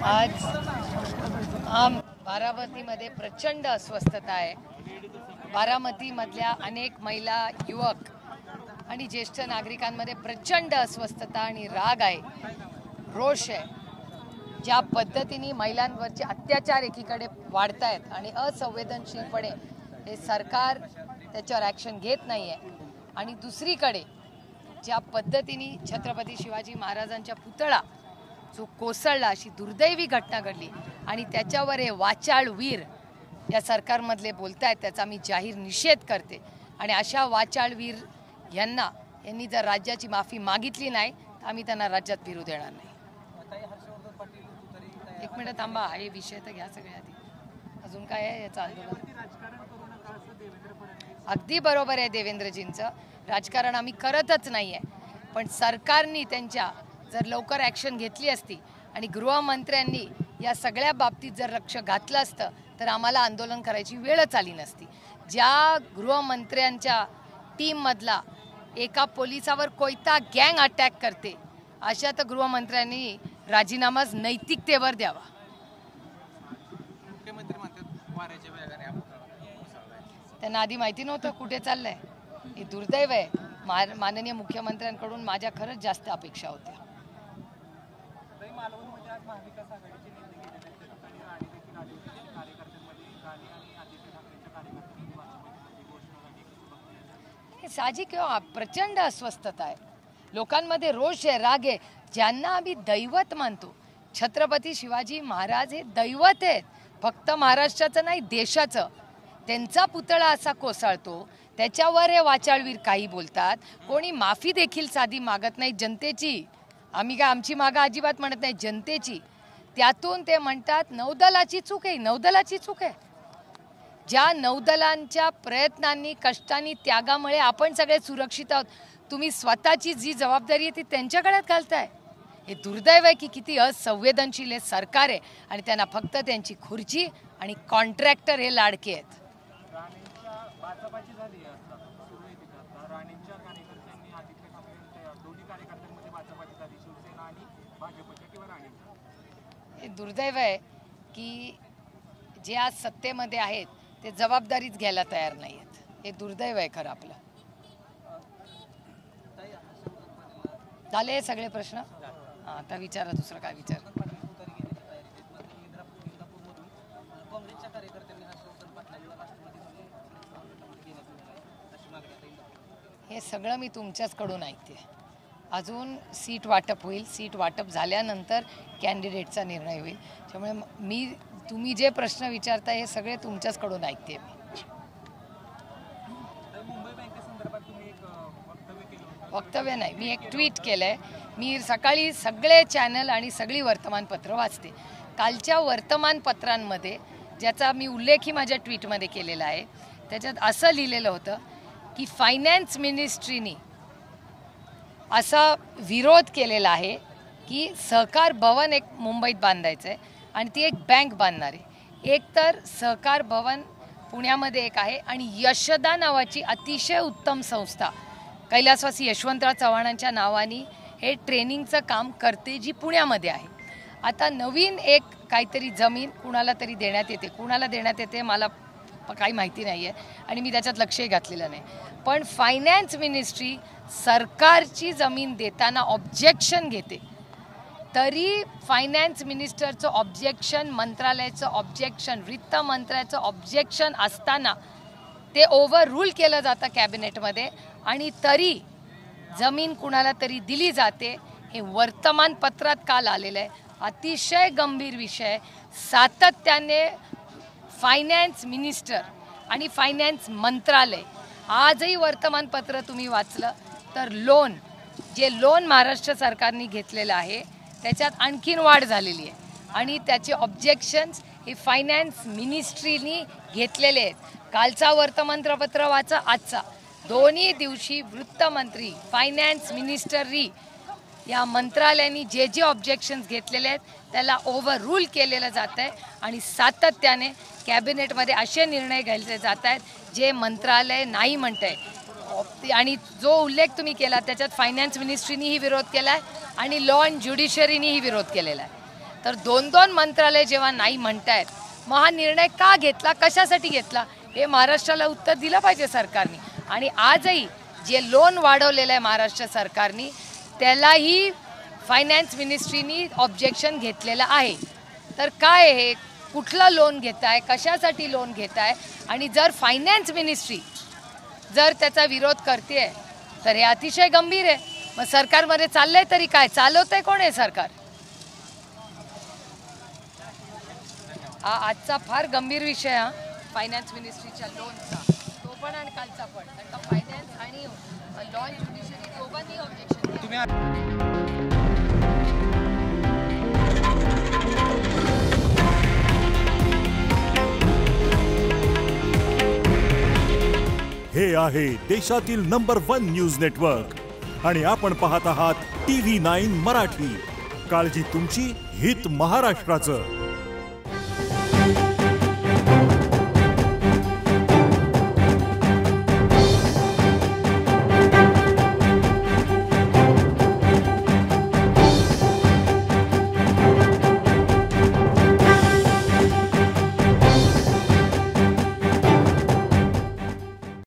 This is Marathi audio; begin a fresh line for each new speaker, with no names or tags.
आज बारामतीमध्ये प्रचंड अस्वस्थता आहे। बारामतीमधल्या अनेक महिला, युवक आणि ज्येष्ठ नागरिकांमध्ये प्रचंड अस्वस्थता आणि राग आहे, रोष आहे। ज्या पद्धतीने महिलांवरचे अत्याचार एकीकडे वाढत आहेत आणि असंवेदनशीलपणे हे सरकार त्याच्यावर ॲक्शन घेत नाही आहे, आणि दुसरीकडे ज्या पद्धतीने छत्रपती शिवाजी महाराजांच्या पुतळा जो कोसळला, अशी दुर्दैवी घटना घडली आणि त्याच्यावर हे वाचाळ वीर या सरकारमधले बोलतायत, त्याचा मी जाहीर निषेध करते। आणि अशा वाचाळ वीर यांनी जर राज्याची माफी मागितली नाही तर आम्ही त्यांना राज्यात फिरू देणार नाही। एक मिनिट थांबा, हे विषय तर घ्या सगळ्या आधी, अजून काय आहे याचं आंदोलन? अगदी बरोबर आहे देवेंद्रजींचं, राजकारण आम्ही करतच नाही आहे, पण सरकारने त्यांच्या जर लवकर ॲक्शन घेतली असती आणि गृहमंत्र्यांनी या सगळ्या बाबतीत जर लक्ष घातलं असतं तर आम्हाला आंदोलन करायची वेळच आली नसती। ज्या गृहमंत्र्यांच्या टीममधला एका पोलिसावर कोयता गँग अटॅक करते, अशा तर गृहमंत्र्यांनी राजीनामाच नैतिकतेवर द्यावा। त्यांना आधी माहिती नव्हतं कुठे चाललंय, हे दुर्दैव आहे। माननीय मुख्यमंत्र्यांकडून माझ्या खरंच जास्त अपेक्षा होत्या। साहजिक प्रचंड अस्वस्थता आहे, लोकांमध्ये रोष आहे, राग आहे। ज्यांना आम्ही दैवत मानतो, छत्रपती शिवाजी महाराज हे दैवत आहेत, फक्त महाराष्ट्राचं नाही देशाचं। त्यांचा पुतळा असा कोसळतो, त्याच्यावर हे वाचाळवीर काही बोलतात, कोणी माफी देखील साधी मागत नाही जनतेची। आम्ही काय आमची मागं अजिबात म्हणत नाही, जनतेची। त्यातून ते म्हणतात नौदलाची चूक आहे, नौदलाची चूक आहे। ज्या नौदलांच्या प्रयत्नांनी, कष्टांनी, त्यागामुळे आपण सगळे सुरक्षित आहोत, तुम्ही स्वतःची जी जबाबदारी आहे ती त्यांच्या गळ्यात घालताय। हे दुर्दैव आहे की किती असंवेदनशील हे सरकार आहे, आणि त्यांना फक्त त्यांची खुर्ची आणि कॉन्ट्रॅक्टर हे लाडके आहेत। हे दुर्दैव आहे की जे आज सत्तेमध्ये आहेत ते जबाबदारीच घ्यायला तयार नाही आहेत, हे दुर्दैव आहे खरं आपलं। झाले सगळे प्रश्न? हां, आता विचारा, दुसरं काय विचार? हे सगळं मी तुमच्याचकडून ऐकते। अजून सीट वाटप होईल, सीट वाटप झाल्यानंतर कॅन्डिडेटचा निर्णय होईल। त्यामुळे तुम्ही जे प्रश्न विचारताय हे सगळे तुमच्याचकडून ऐकते मी। वक्तव्य नाही, मी एक ट्विट केलंय। मी सकाळी सगळे चॅनल आणि सगळी वर्तमानपत्र वाचते। कालच्या वर्तमानपत्रांमध्ये ज्याचा मी उल्लेखही माझ्या ट्विटमध्ये केलेला आहे, त्याच्यात असं लिहिलेलं होतं की फायनान्स मिनिस्ट्रीने असा विरोध केलेला आहे की सहकार भवन एक मुंबईत बांधायचं आहे आणि ती एक बँक बांधणार आहे। एक तर सहकार भवन पुण्यामध्ये एक आहे, आणि यशदा नावाची अतिशय उत्तम संस्था कैलासवासी यशवंतराव चव्हाणांच्या नावाने हे ट्रेनिंगचं काम करते, जी पुण्यामध्ये आहे। आता नवीन एक काहीतरी जमीन कुणाला तरी देण्यात येते, कुणाला देण्यात येते मला काही माहिती नाही आहे आणि मी त्याच्यात लक्षही घातलेलं नाही। पण फायनान्स मिनिस्ट्री सरकारची जमीन देताना ऑब्जेक्शन घेते, तरी फायनान्स मिनिस्टरचं ऑब्जेक्शन, मंत्रालयाचं ऑब्जेक्शन, वित्त मंत्र्याचं ऑब्जेक्शन असताना ते ओव्हर रूल केलं जातं कॅबिनेटमध्ये, आणि तरी जमीन कुणाला तरी दिली जाते। हे वर्तमानपत्रात काल आलेलं आहे, अतिशय गंभीर विषय। सातत्याने फायनान्स मिनिस्टर आणि फायनान्स मंत्रालय, आजही वर्तमानपत्र तुम्ही वाचलं तर जे लोन महाराष्ट्र सरकारने घेतलेलं आहे त्याच्यात आणखीन वाढ झालेली आहे, आणि त्याचे ऑब्जेक्शन्स हे फायनान्स मिनिस्ट्रीनी घेतलेले आहेत। कालचा वर्तमानपत्र वाचा, आजचा, दोन्ही दिवशी वृत्तमंत्री, फायनान्स मिनिस्टरी या मंत्रालयांनी जे ऑब्जेक्शन्स घेतलेले आहेत त्याला ओव्हर रूल केलेलं जात आहे, आणि सातत्याने कॅबिनेटमध्ये असे निर्णय घ्यायचे जात आहेत जे मंत्रालय नाही म्हणतंय। आणि जो उल्लेख तुम्ही केला त्याच्यात फायनान्स मिनिस्ट्रीनेही विरोध केला आहे आणि लॉ अँड ज्युडिशरीनेही विरोध केलेला आहे। तर 2-2 मंत्रालय जेव्हा नाही म्हणतायत, मग हा निर्णय का घेतला, कशासाठी घेतला, हे महाराष्ट्राला उत्तर दिलं पाहिजे सरकारने. आणि आजही जे लोन वाढवलेलं आहे महाराष्ट्र सरकारने, त्यालाही फायनान्स मिनिस्ट्रीनी ऑब्जेक्शन घेतलेलं आहे. तर काय हे, कुठलं लोन घेताय, कशासाठी लोन घेताय, आणि जर फायनान्स मिनिस्ट्री जर त्याचा विरोध करते तर हे अतिशय गंभीर आहे. मग सरकारमध्ये चाललंय तरी काय, चालवतंय कोण आहे सरकार? हा आजचा फार गंभीर विषय, हा फायनान्स मिनिस्ट्रीच्या लोनचा, तो पण आणि कालचा पण. कारण फायनान्स आणि लॉ ज्युडिशरी दोघांनी ऑब्जेक्शन.
हे आहे देशातील नंबर 1 न्यूज नेटवर्क आणि आपण पाहत आहात TV9 मराठी. काळजी तुमची, हित महाराष्ट्राचं.